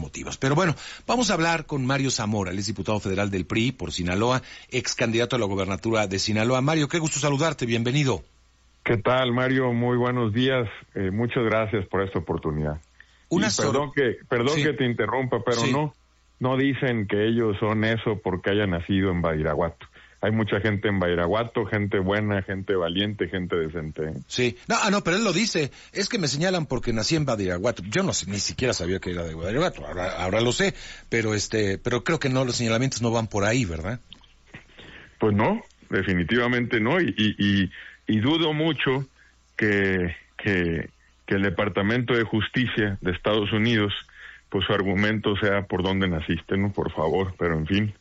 motivos. Pero bueno, vamos a hablar con Mario Zamora, él es diputado federal del PRI por Sinaloa, ex candidato a la gobernatura de Sinaloa. Mario, qué gusto saludarte, bienvenido. ¿Qué tal, Mario? Muy buenos días. Muchas gracias por esta oportunidad. Perdón que te interrumpa, pero no dicen que ellos son eso porque hayan nacido en Badiraguato. Hay mucha gente en Badiraguato, gente buena, gente valiente, gente decente. Sí, no, pero él lo dice, es que me señalan porque nací en Badiraguato. Yo no sé, ni siquiera sabía que era de Badiraguato, ahora lo sé, pero creo que no, los señalamientos no van por ahí, ¿verdad? Pues no, definitivamente no, y dudo mucho que el Departamento de Justicia de Estados Unidos, pues su argumento sea por dónde naciste, ¿no? Por favor, pero en fin.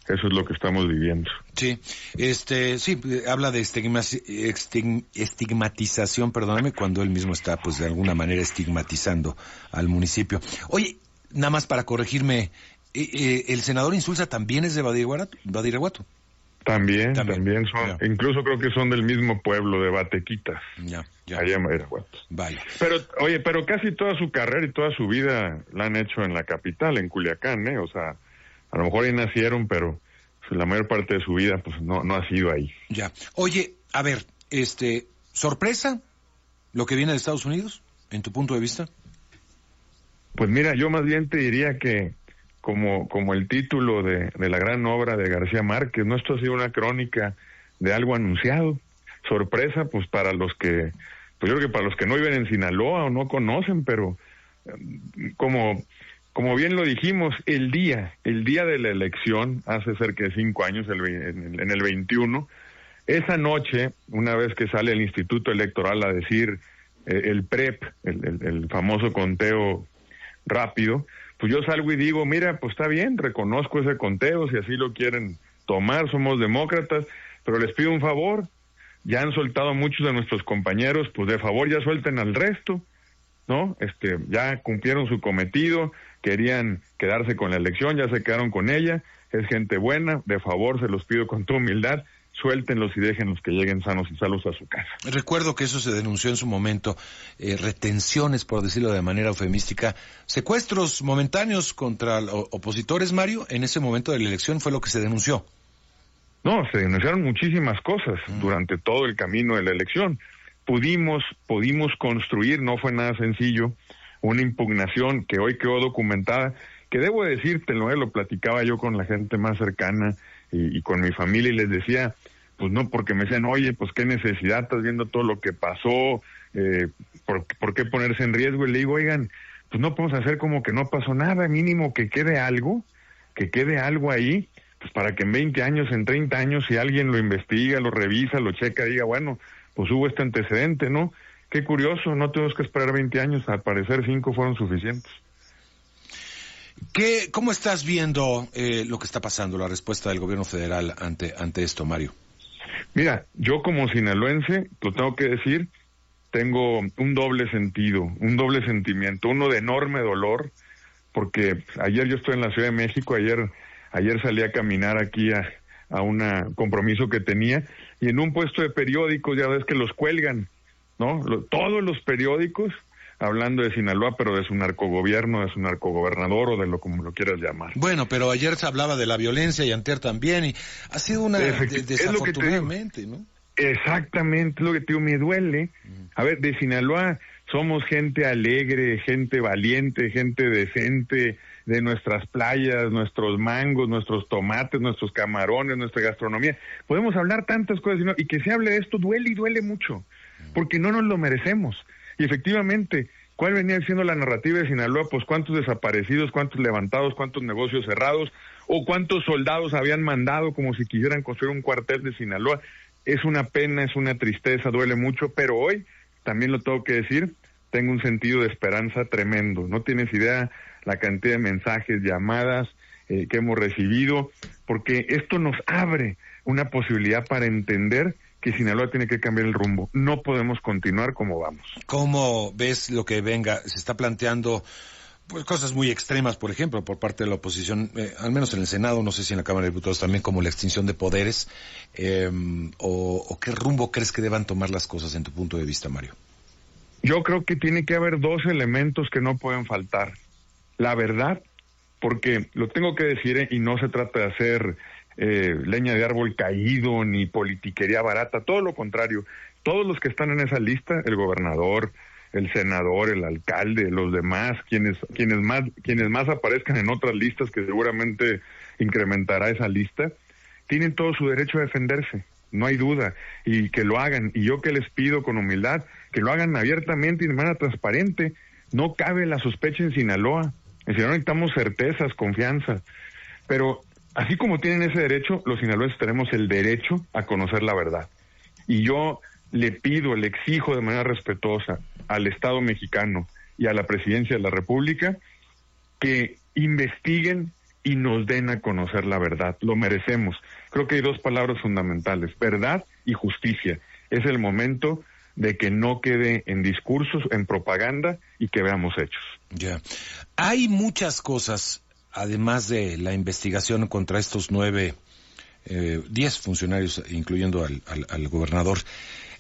Eso es lo que estamos viviendo. Sí, habla de estigmatización, perdóname, cuando él mismo está, pues, de alguna manera estigmatizando al municipio. Oye, nada más para corregirme, ¿el senador Insulza también es de Badiraguato? También son, ya. Incluso creo que son del mismo pueblo, de Batequitas. Ya. Allá en Badiraguato. Vale. Pero casi toda su carrera y toda su vida la han hecho en la capital, en Culiacán, O sea, a lo mejor ahí nacieron, pero pues, la mayor parte de su vida pues no ha sido ahí. Ya. Oye, a ver, ¿sorpresa lo que viene de Estados Unidos, en tu punto de vista? Pues mira, yo más bien te diría que como el título de la gran obra de García Márquez, ¿no? Esto ha sido una crónica de algo anunciado. Sorpresa, pues para los que, pues yo creo que para los que no viven en Sinaloa o no conocen, pero como bien lo dijimos, el día de la elección, hace cerca de 5 años, en el 21, esa noche, una vez que sale el Instituto Electoral a decir el PREP, el famoso conteo rápido, pues yo salgo y digo, mira, pues está bien, reconozco ese conteo, si así lo quieren tomar, somos demócratas, pero les pido un favor, ya han soltado muchos de nuestros compañeros, pues de favor ya suelten al resto, ¿no? Ya cumplieron su cometido, querían quedarse con la elección, ya se quedaron con ella, es gente buena, de favor se los pido con toda humildad, suéltenlos y déjenlos que lleguen sanos y salvos a su casa. Recuerdo que eso se denunció en su momento, retenciones, por decirlo de manera eufemística, secuestros momentáneos contra opositores, Mario, en ese momento de la elección fue lo que se denunció. No, se denunciaron muchísimas cosas durante todo el camino de la elección. Pudimos construir, no fue nada sencillo, una impugnación que hoy quedó documentada, que debo decírtelo, lo platicaba yo con la gente más cercana y con mi familia y les decía, pues no, porque me decían, oye, pues qué necesidad, estás viendo todo lo que pasó, ¿por qué ponerse en riesgo? Y le digo, oigan, pues no podemos hacer como que no pasó nada, mínimo que quede algo ahí, pues para que en 20 años, en 30 años, si alguien lo investiga, lo revisa, lo checa, diga, bueno, pues hubo este antecedente, ¿no? Qué curioso, no tenemos que esperar 20 años, al parecer 5 fueron suficientes. ¿Cómo estás viendo lo que está pasando, la respuesta del gobierno federal ante esto, Mario? Mira, yo como sinaloense, lo tengo que decir, tengo un doble sentido, un doble sentimiento, uno de enorme dolor, porque ayer yo estoy en la Ciudad de México, ayer salí a caminar aquí a un compromiso que tenía, y en un puesto de periódicos, ya ves que los cuelgan, ¿no? Todos los periódicos hablando de Sinaloa, pero de su narcogobierno, de su narcogobernador o de lo como lo quieras llamar. Bueno, pero ayer se hablaba de la violencia y antier también, y ha sido una desafortunadamente, ¿no? Exactamente, es lo que te digo, me duele. A ver, de Sinaloa somos gente alegre, gente valiente, gente decente, de nuestras playas, nuestros mangos, nuestros tomates, nuestros camarones, nuestra gastronomía. Podemos hablar tantas cosas, ¿no? Y que se hable de esto duele y duele mucho, porque no nos lo merecemos. Y efectivamente, ¿cuál venía siendo la narrativa de Sinaloa? Pues cuántos desaparecidos, cuántos levantados, cuántos negocios cerrados, o cuántos soldados habían mandado como si quisieran construir un cuartel de Sinaloa. Es una pena, es una tristeza, duele mucho, pero hoy, también lo tengo que decir, tengo un sentido de esperanza tremendo. No tienes idea la cantidad de mensajes, llamadas que hemos recibido, porque esto nos abre una posibilidad para entender que Sinaloa tiene que cambiar el rumbo. No podemos continuar como vamos. ¿Cómo ves lo que venga? Se está planteando pues cosas muy extremas, por ejemplo, por parte de la oposición, al menos en el Senado, no sé si en la Cámara de Diputados también, como la extinción de poderes, o qué rumbo crees que deban tomar las cosas en tu punto de vista, Mario? Yo creo que tiene que haber dos elementos que no pueden faltar: la verdad porque lo tengo que decir, y no se trata de hacer leña de árbol caído ni politiquería barata, todo lo contrario. Todos los que están en esa lista, el gobernador, el senador, el alcalde, los demás, quienes más aparezcan en otras listas, que seguramente incrementará esa lista, tienen todo su derecho a defenderse, no hay duda, y que lo hagan. Y yo que les pido con humildad, que lo hagan abiertamente y de manera transparente. No cabe la sospecha en Sinaloa. En Sinaloa necesitamos certezas, confianza. Pero así como tienen ese derecho, los sinaloenses tenemos el derecho a conocer la verdad. Y yo le exijo de manera respetuosa al Estado mexicano y a la Presidencia de la República que investiguen y nos den a conocer la verdad. Lo merecemos. Creo que hay dos palabras fundamentales: verdad y justicia. Es el momento de que no quede en discursos, en propaganda, y que veamos hechos. Ya. Hay muchas cosas, además de la investigación contra estos 10 funcionarios, incluyendo al gobernador.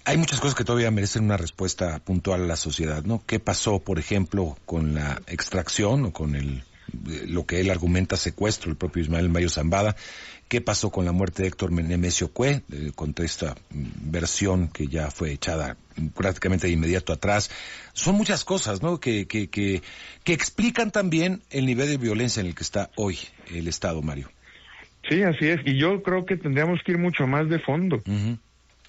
Hay muchas cosas que todavía merecen una respuesta puntual a la sociedad, ¿no? ¿Qué pasó, por ejemplo, con la extracción o con lo que él argumenta secuestro, el propio Ismael Mayo Zambada? ¿Qué pasó con la muerte de Héctor Nemesio Cue, contra esta versión que ya fue echada prácticamente de inmediato atrás? Son muchas cosas, ¿no? Que explican también el nivel de violencia en el que está hoy el Estado, Mario. Sí, así es. Y yo creo que tendríamos que ir mucho más de fondo. Uh-huh.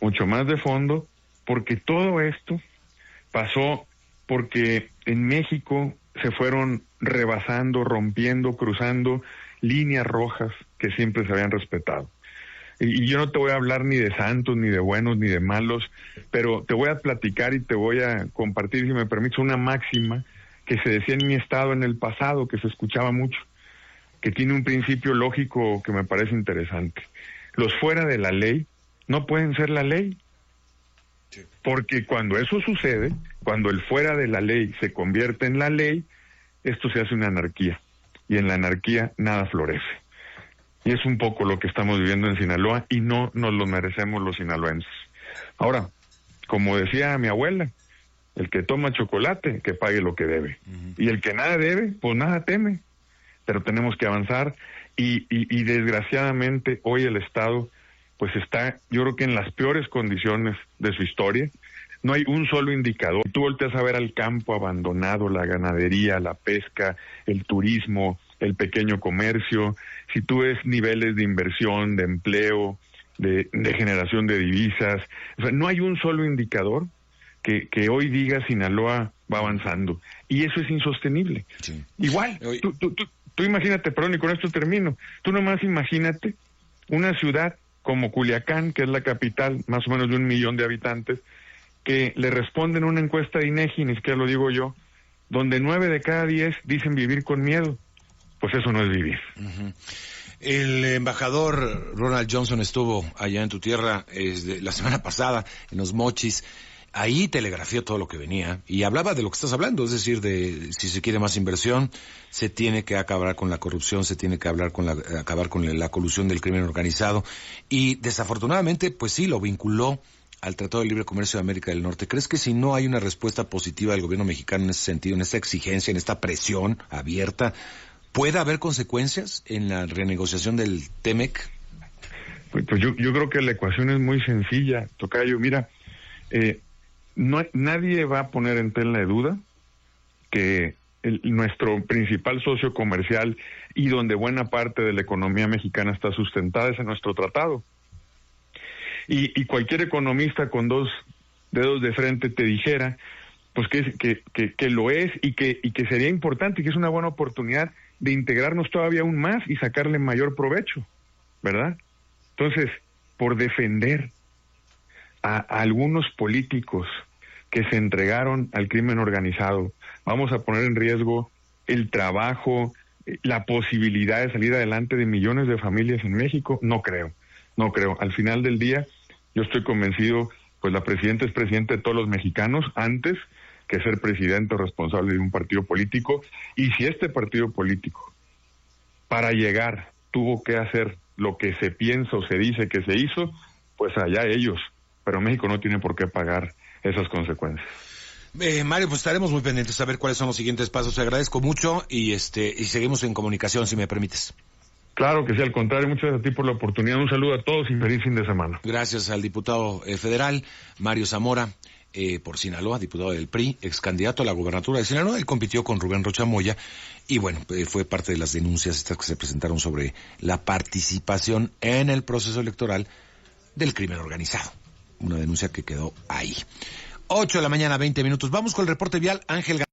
Mucho más de fondo, porque todo esto pasó porque en México se fueron rebasando, rompiendo, cruzando líneas rojas que siempre se habían respetado. Y yo no te voy a hablar ni de santos, ni de buenos, ni de malos, pero te voy a platicar y te voy a compartir, si me permites, una máxima que se decía en mi estado en el pasado, que se escuchaba mucho, que tiene un principio lógico que me parece interesante. Los fuera de la ley no pueden ser la ley, porque cuando eso sucede, cuando el fuera de la ley se convierte en la ley, esto se hace una anarquía, y en la anarquía nada florece. Y es un poco lo que estamos viviendo en Sinaloa, y no nos lo merecemos los sinaloenses. Ahora, como decía mi abuela, el que toma chocolate, que pague lo que debe. Uh-huh. Y el que nada debe, pues nada teme. Pero tenemos que avanzar, y desgraciadamente hoy el Estado pues está, yo creo que en las peores condiciones de su historia. No hay un solo indicador. Tú volteas a ver al campo abandonado, la ganadería, la pesca, el turismo, el pequeño comercio. Si tú ves niveles de inversión, de empleo, de generación de divisas, o sea, no hay un solo indicador que hoy diga Sinaloa va avanzando. Y eso es insostenible. Sí. Igual, tú imagínate, perdón, y con esto termino. Tú nomás imagínate una ciudad como Culiacán, que es la capital, más o menos de 1 millón de habitantes, que le responden una encuesta de INEGI, ni siquiera lo digo yo, donde 9 de cada 10 dicen vivir con miedo. Pues eso no es vivir. Uh-huh. El embajador Ronald Johnson estuvo allá en tu tierra la semana pasada, en Los Mochis. Ahí telegrafió todo lo que venía y hablaba de lo que estás hablando, es decir, de si se quiere más inversión, se tiene que acabar con la corrupción, se tiene que acabar con la colusión del crimen organizado, y desafortunadamente, pues sí, lo vinculó al Tratado de Libre Comercio de América del Norte. ¿Crees que si no hay una respuesta positiva del gobierno mexicano en ese sentido, en esta exigencia, en esta presión abierta, pueda haber consecuencias en la renegociación del TEMEC? Pues yo creo que la ecuación es muy sencilla, tocayo. Mira, nadie va a poner en tela de duda que nuestro principal socio comercial y donde buena parte de la economía mexicana está sustentada es en nuestro tratado. Y cualquier economista con 2 dedos de frente te dijera pues que lo es, y que sería importante y que es una buena oportunidad de integrarnos todavía aún más y sacarle mayor provecho, ¿verdad? Entonces, por defender a algunos políticos que se entregaron al crimen organizado, vamos a poner en riesgo el trabajo, la posibilidad de salir adelante de millones de familias en México. No creo. Al final del día, yo estoy convencido, pues la presidenta es presidenta de todos los mexicanos, antes que ser presidente o responsable de un partido político. Y si este partido político, para llegar, tuvo que hacer lo que se piensa o se dice que se hizo, pues allá ellos. Pero México no tiene por qué pagar esas consecuencias. Mario, pues estaremos muy pendientes a ver cuáles son los siguientes pasos. Te agradezco mucho y seguimos en comunicación, si me permites. Claro que sí, al contrario, muchas gracias a ti por la oportunidad. Un saludo a todos y feliz fin de semana. Gracias al diputado federal Mario Zamora, por Sinaloa, diputado del PRI, ex candidato a la gubernatura de Sinaloa. Él compitió con Rubén Rocha Moya y bueno, fue parte de las denuncias estas que se presentaron sobre la participación en el proceso electoral del crimen organizado. Una denuncia que quedó ahí. 8 de la mañana, 20 minutos. Vamos con el reporte vial, Ángel.